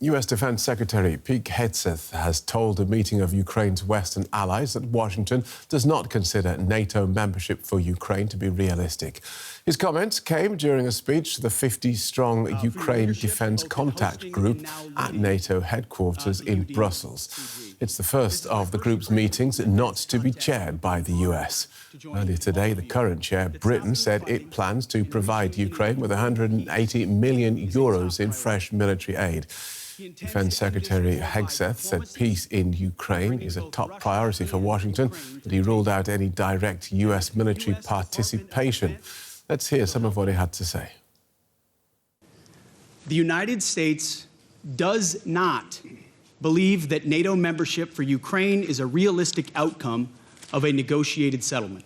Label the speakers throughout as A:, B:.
A: US Defense Secretary Pete Hegseth has told a meeting of Ukraine's Western allies that Washington does not consider NATO membership for Ukraine to be realistic. His comments came during a speech to the 50-strong Ukraine Defense Contact Group at NATO headquarters in Brussels. It's the first of the group's meetings not to be chaired by the US. Earlier today, the current chair, Britain, said it plans to provide Ukraine with 180 million euros in fresh military aid. Defense Secretary Hegseth said peace in Ukraine is a top priority for Washington, but he ruled out any direct US military participation. Let's hear some of what he had to say.
B: The United States does not believe that NATO membership for Ukraine is a realistic outcome of a negotiated settlement.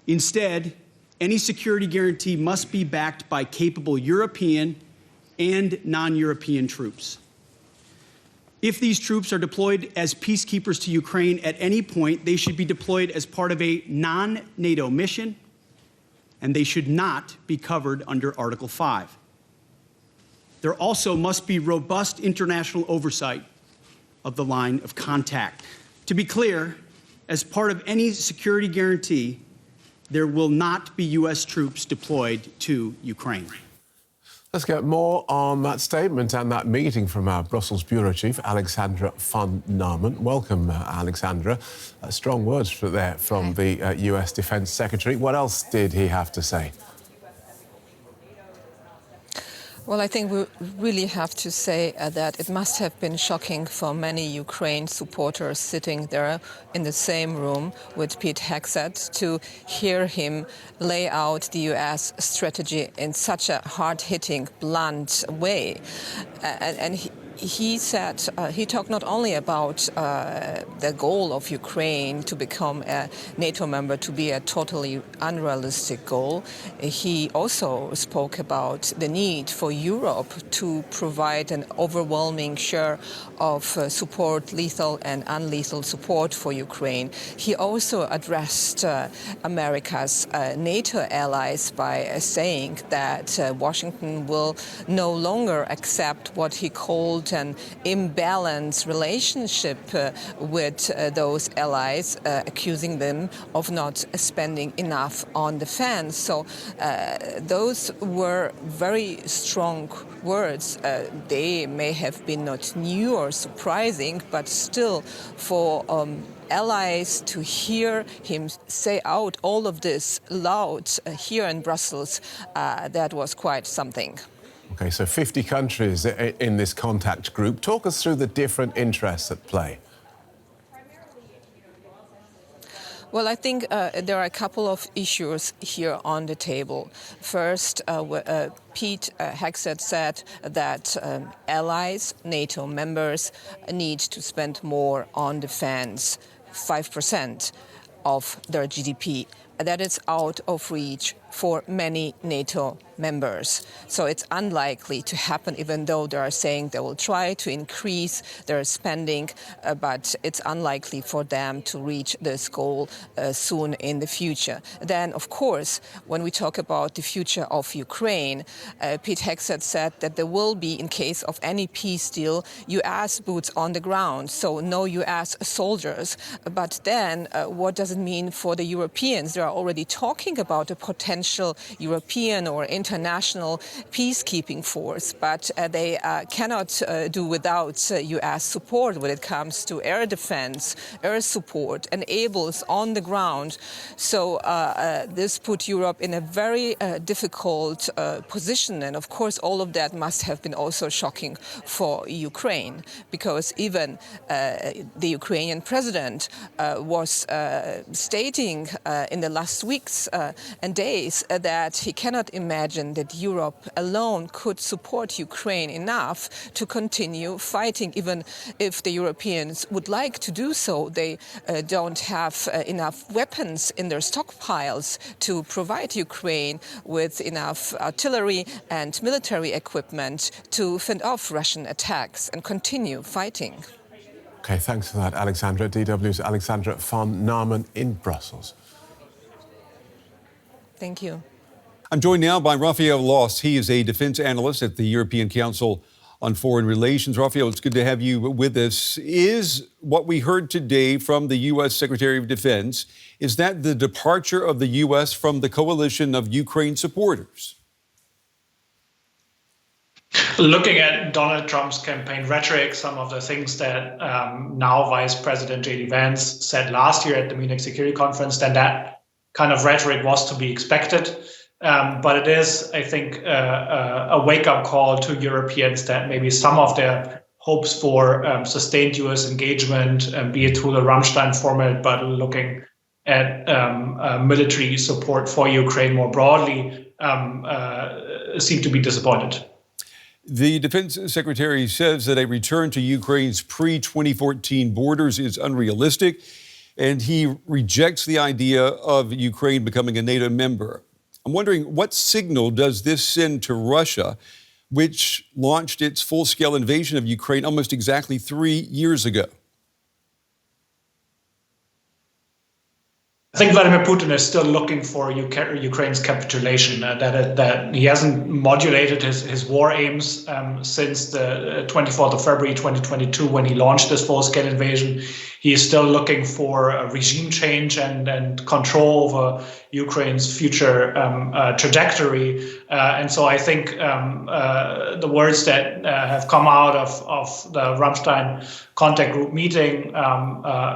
B: Instead, any security guarantee must be backed by capable European and non-European troops. If these troops are deployed as peacekeepers to Ukraine at any point, they should be deployed as part of a non-NATO mission, and they should not be covered under Article 5. There also must be robust international oversight of the line of contact. To be clear, as part of any security guarantee, there will not be U.S. troops deployed to Ukraine.
A: Let's get more on that statement and that meeting from our Brussels Bureau Chief, Alexandra von Nahmen. Welcome, Alexandra. Strong words from the US Defense Secretary. What else did he have to say?
C: Well, I think we really have to say that it must have been shocking for many Ukraine supporters sitting there in the same room with Pete Hegseth to hear him lay out the US strategy in such a hard-hitting, blunt way. And he said, he talked not only about the goal of Ukraine to become a NATO member to be a totally unrealistic goal. He also spoke about the need for Europe to provide an overwhelming share of support, lethal and unlethal support for Ukraine. He also addressed America's NATO allies by saying that Washington will no longer accept what he called an imbalanced relationship with those allies, accusing them of not spending enough on defense. So those were very strong words. They may have been not new or surprising, but still for allies to hear him say out all of this loud here in Brussels, that was quite something.
A: OK, so 50 countries in this contact group. Talk us through the different interests at play.
C: Well, I think there are a couple of issues here on the table. First, Pete Hegseth said that allies, NATO members, need to spend more on defense, 5% of their GDP. That is out of reach for many NATO members. So it's unlikely to happen, even though they are saying they will try to increase their spending, but it's unlikely for them to reach this goal soon in the future. Then, of course, when we talk about the future of Ukraine, Pete Hegseth said that there will be, in case of any peace deal, US boots on the ground, so no US soldiers. But then what does it mean for the Europeans? They are already talking about a potential European or international peacekeeping force, but they cannot do without US support when it comes to air defense, air support, and ables on the ground. So this put Europe in a very difficult position. And of course, all of that must have been also shocking for Ukraine, because even the Ukrainian president was stating in the last weeks and days that he cannot imagine that Europe alone could support Ukraine enough to continue fighting. Even if the Europeans would like to do so, they don't have enough weapons in their stockpiles to provide Ukraine with enough artillery and military equipment to fend off Russian attacks and continue fighting.
A: OK, thanks for that, Alexandra. DW's Alexandra von Nahmen in Brussels.
C: Thank you.
D: I'm joined now by Rafael Loss. He is a defense analyst at the European Council on foreign relations. Rafael, it's good to have you with us. Is what we heard today from the U.S. Secretary of Defense, is that the departure of the U.S. from the coalition of Ukraine supporters?
E: Looking at Donald Trump's campaign rhetoric, some of the things that now Vice President J.D. Vance said last year at the Munich Security Conference, then that kind of rhetoric was to be expected. But it is, I think, a wake-up call to Europeans that maybe some of their hopes for sustained U.S. engagement, be it through the Rammstein format, but looking at military support for Ukraine more broadly, seem to be disappointed.
D: The Defense Secretary says that a return to Ukraine's pre-2014 borders is unrealistic, and he rejects the idea of Ukraine becoming a NATO member. I'm wondering, what signal does this send to Russia, which launched its full-scale invasion of Ukraine almost exactly 3 years ago?
E: I think Vladimir Putin is still looking for Ukraine's capitulation, that he hasn't modulated his war aims since the 24th of February 2022, when he launched this full-scale invasion. He is still looking for a regime change and control over Ukraine's future trajectory. And so I think the words that have come out of the Rammstein contact group meeting,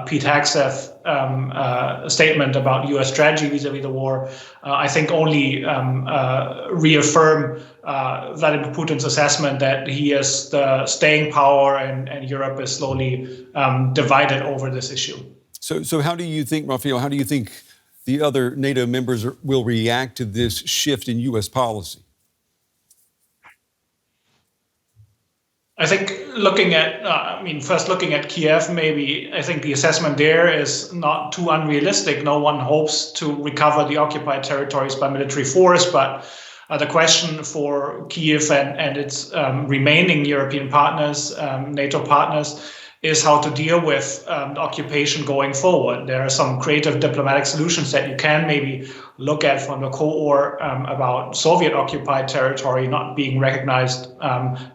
E: Pete Hegseth statement about U.S. strategy vis-a-vis the war, I think only reaffirm Vladimir Putin's assessment that he is the staying power and Europe is slowly divided over this issue.
D: So how do you think, Rafael, how do you think the other NATO members will react to this shift in U.S. policy?
E: I think first looking at Kyiv, maybe I think the assessment there is not too unrealistic. No one hopes to recover the occupied territories by military force, but the question for Kyiv and its remaining European partners, NATO partners, is how to deal with the occupation going forward. There are some creative diplomatic solutions that you can maybe look at from the Cold War about Soviet-occupied territory not being recognized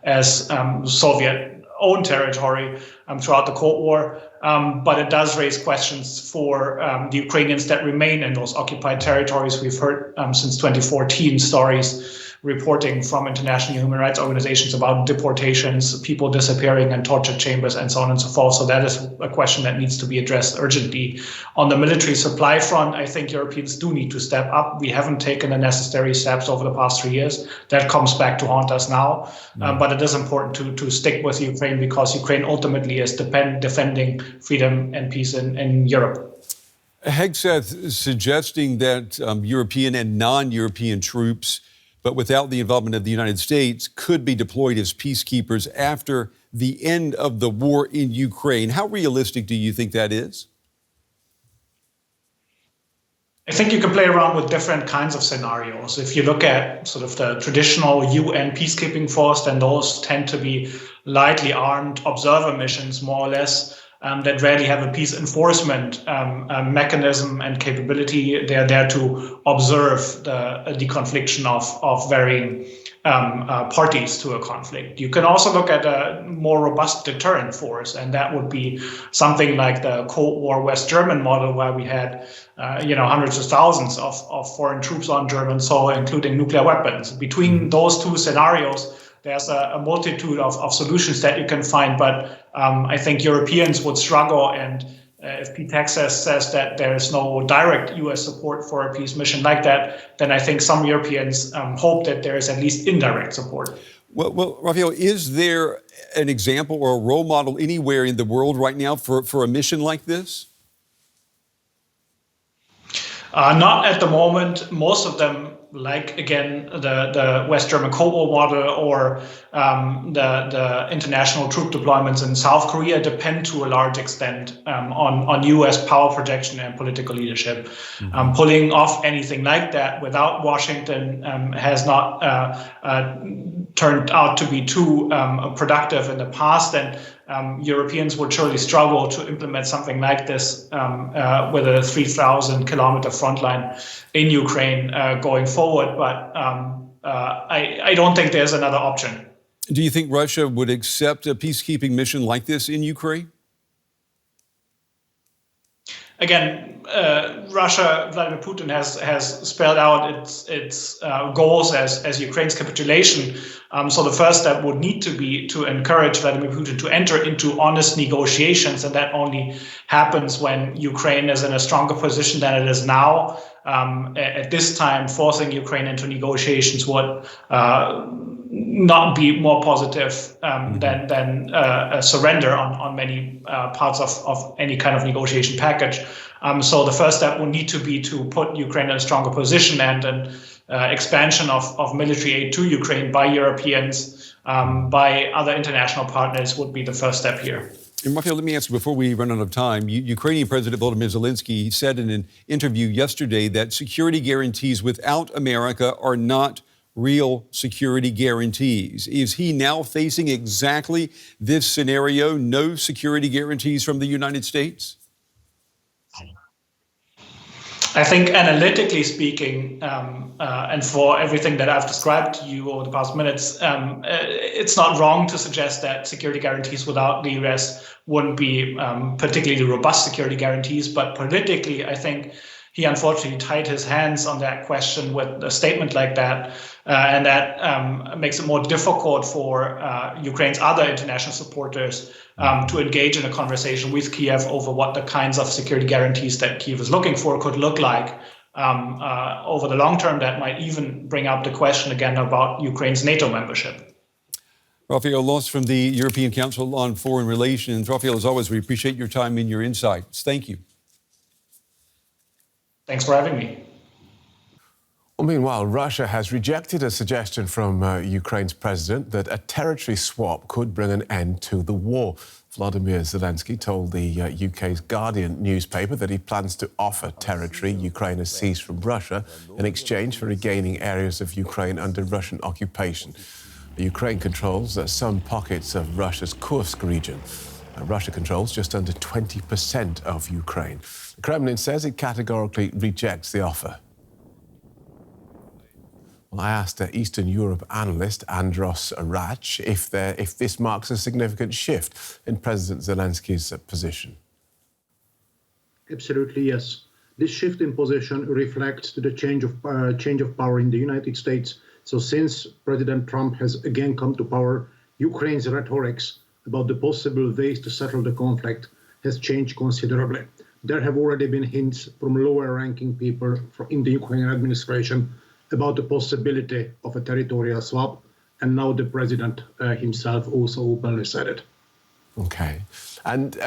E: as Soviet-owned territory throughout the Cold War. But it does raise questions for the Ukrainians that remain in those occupied territories. We've heard since 2014 stories reporting from international human rights organizations about deportations, people disappearing in torture chambers, and so on and so forth. So that is a question that needs to be addressed urgently. On the military supply front, I think Europeans do need to step up. We haven't taken the necessary steps over the past 3 years. That comes back to haunt us now. But it is important to stick with Ukraine, because Ukraine ultimately is defending freedom and peace in Europe.
D: Hegseth suggesting that European and non-European troops, but without the involvement of the United States, could be deployed as peacekeepers after the end of the war in Ukraine. How realistic do you think that is?
E: I think you can play around with different kinds of scenarios. If you look at sort of the traditional UN peacekeeping force, then those tend to be lightly armed observer missions, more or less, that rarely have a peace enforcement mechanism and capability. They are there to observe the deconfliction of varying parties to a conflict. You can also look at a more robust deterrent force, and that would be something like the Cold War West German model, where we had hundreds of thousands of foreign troops on German soil, including nuclear weapons. Between those two scenarios, there's a multitude of solutions that you can find, but I think Europeans would struggle. And if Pete Hegseth says that there is no direct U.S. support for a peace mission like that, then I think some Europeans hope that there is at least indirect support.
D: Well, Rafael, is there an example or a role model anywhere in the world right now for a mission like this?
E: Not at the moment. Most of them, like, again, the West German Cold War model or the international troop deployments in South Korea, depend to a large extent on U.S. power projection and political leadership. Pulling off anything like that without Washington has not turned out to be too productive in the past, and Europeans would surely struggle to implement something like this with a 3,000-kilometer front line in Ukraine going forward. But I don't think there's another option.
D: Do you think Russia would accept a peacekeeping mission like this in Ukraine?
E: Again, Russia, Vladimir Putin has spelled out its goals as Ukraine's capitulation. So the first step would need to be to encourage Vladimir Putin to enter into honest negotiations, and that only happens when Ukraine is in a stronger position than it is now. At this time, forcing Ukraine into negotiations would not be more positive than a surrender on many parts of any kind of negotiation package. So the first step will need to be to put Ukraine in a stronger position, and an expansion of military aid to Ukraine by Europeans, by other international partners would be the first step here.
D: And Rafael, let me ask you, before we run out of time, Ukrainian President Volodymyr Zelenksyy said in an interview yesterday that security guarantees without America are not real security guarantees. Is he now facing exactly this scenario, no security guarantees from the United States?
E: I think analytically speaking, and for everything that I've described to you over the past minutes, it's not wrong to suggest that security guarantees without the US wouldn't be particularly robust security guarantees. But politically, I think he unfortunately tied his hands on that question with a statement like that. And that makes it more difficult for Ukraine's other international supporters to engage in a conversation with Kyiv over what the kinds of security guarantees that Kyiv is looking for could look like. Over the long term, that might even bring up the question again about Ukraine's NATO membership.
D: Rafael Loss from the European Council on Foreign Relations. Rafael, as always, we appreciate your time and your insights. Thank you.
E: Thanks for having me.
A: Well, meanwhile, Russia has rejected a suggestion from Ukraine's president that a territory swap could bring an end to the war. Volodymyr Zelenksyy told the UK's Guardian newspaper that he plans to offer territory Ukraine has seized from Russia in exchange for regaining areas of Ukraine under Russian occupation. Ukraine controls some pockets of Russia's Kursk region. Russia controls just under 20% of Ukraine. The Kremlin says it categorically rejects the offer. Well, I asked Eastern Europe analyst Andras Racz if this marks a significant shift in President Zelenskyy's position.
F: Absolutely, yes. This shift in position reflects the change of power in the United States. So since President Trump has again come to power, Ukraine's rhetoric about the possible ways to settle the conflict has changed considerably. There have already been hints from lower-ranking people in the Ukrainian administration about the possibility of a territorial swap, and now the president himself also openly said it.
A: Okay. And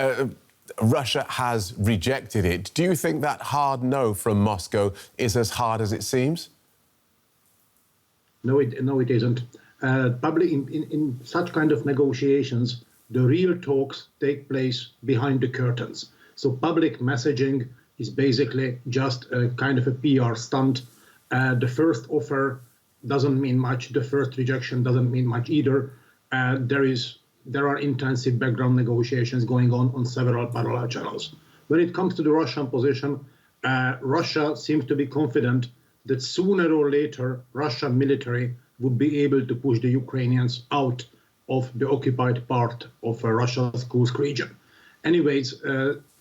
A: Russia has rejected it. Do you think that hard no from Moscow is as hard as it seems?
F: No, it isn't. Probably in such kind of negotiations, the real talks take place behind the curtains. So public messaging is basically just a kind of a PR stunt. The first offer doesn't mean much. The first rejection doesn't mean much either. There are intensive background negotiations going on several parallel channels. When it comes to the Russian position, Russia seems to be confident that sooner or later, Russian military would be able to push the Ukrainians out of the occupied part of Russia's Kursk region. Anyways,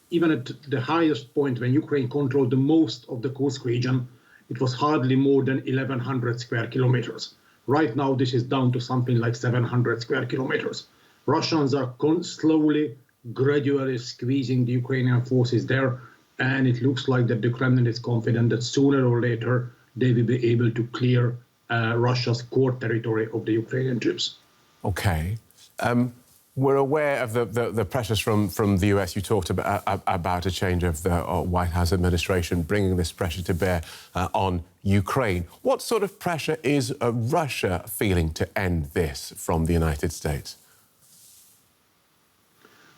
F: even at the highest point when Ukraine controlled the most of the Kursk region, it was hardly more than 1,100 square kilometers. Right now, this is down to something like 700 square kilometers. Russians are slowly, gradually squeezing the Ukrainian forces there, and it looks like that the Kremlin is confident that sooner or later they will be able to clear Russia's core territory of the Ukrainian troops.
A: Okay. We're aware of the pressures from the US. You talked about a change of the White House administration bringing this pressure to bear on Ukraine. What sort of pressure is Russia feeling to end this from the United States?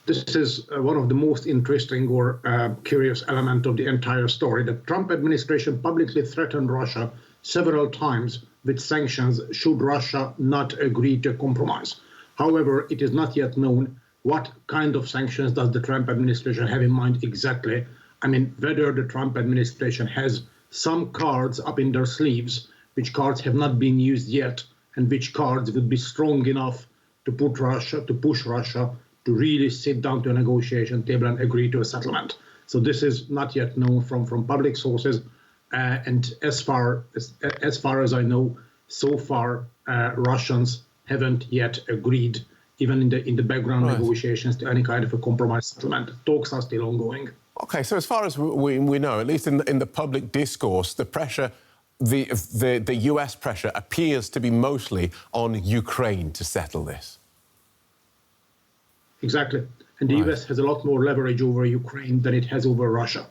F: This is one of the most interesting or curious element of the entire story. The Trump administration publicly threatened Russia several times with sanctions should Russia not agree to a compromise. However, it is not yet known what kind of sanctions does the Trump administration have in mind exactly. I mean, whether the Trump administration has some cards up in their sleeves, which cards have not been used yet, and which cards would be strong enough to push Russia to really sit down to a negotiation table and agree to a settlement. So this is not yet known from public sources, and as far as I know, so far Russians haven't yet agreed, even in the background negotiations, to any kind of a compromise settlement. Talks are still ongoing.
A: Okay, so as far as we know, at least in the public discourse, the pressure, the US pressure appears to be mostly on Ukraine to settle this.
F: Exactly. And the US has a lot more leverage over Ukraine than it has over Russia.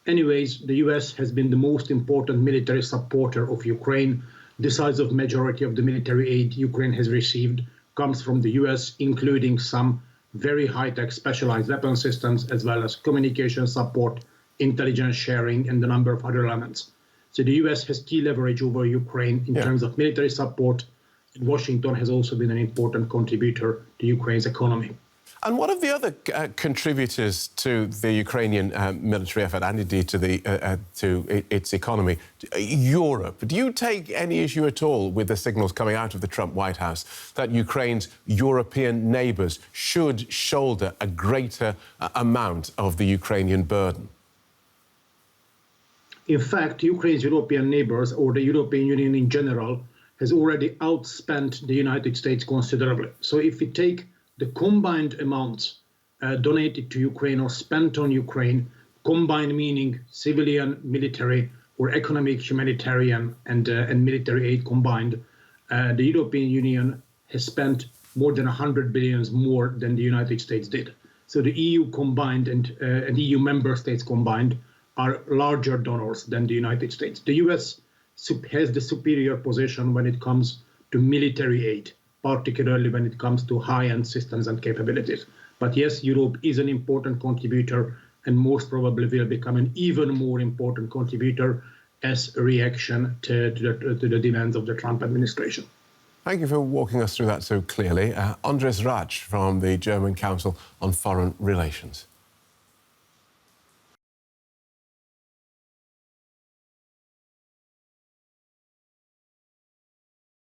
F: Anyways, the US has been the most important military supporter of Ukraine. The size of majority of the military aid Ukraine has received comes from the US, including some very high-tech specialized weapon systems, as well as communication support, intelligence sharing, and a number of other elements. So the US has key leverage over Ukraine in terms of military support, and Washington has also been an important contributor to Ukraine's economy.
A: And what of the other contributors to the Ukrainian military effort and indeed to its economy? Europe. Do you take any issue at all with the signals coming out of the Trump White House that Ukraine's European neighbours should shoulder a greater amount of the Ukrainian burden?
F: In fact, Ukraine's European neighbours, or the European Union in general, has already outspent the United States considerably. So if we take the combined amounts donated to Ukraine or spent on Ukraine, combined meaning civilian, military, or economic, humanitarian, and military aid combined, the European Union has spent more than 100 billion more than the United States did. So the EU combined and EU member states combined are larger donors than the United States. The US has the superior position when it comes to military aid, particularly when it comes to high-end systems and capabilities. But yes, Europe is an important contributor and most probably will become an even more important contributor as a reaction to the demands of the Trump administration.
A: Thank you for walking us through that so clearly. Andras Racz from the German Council on Foreign Relations.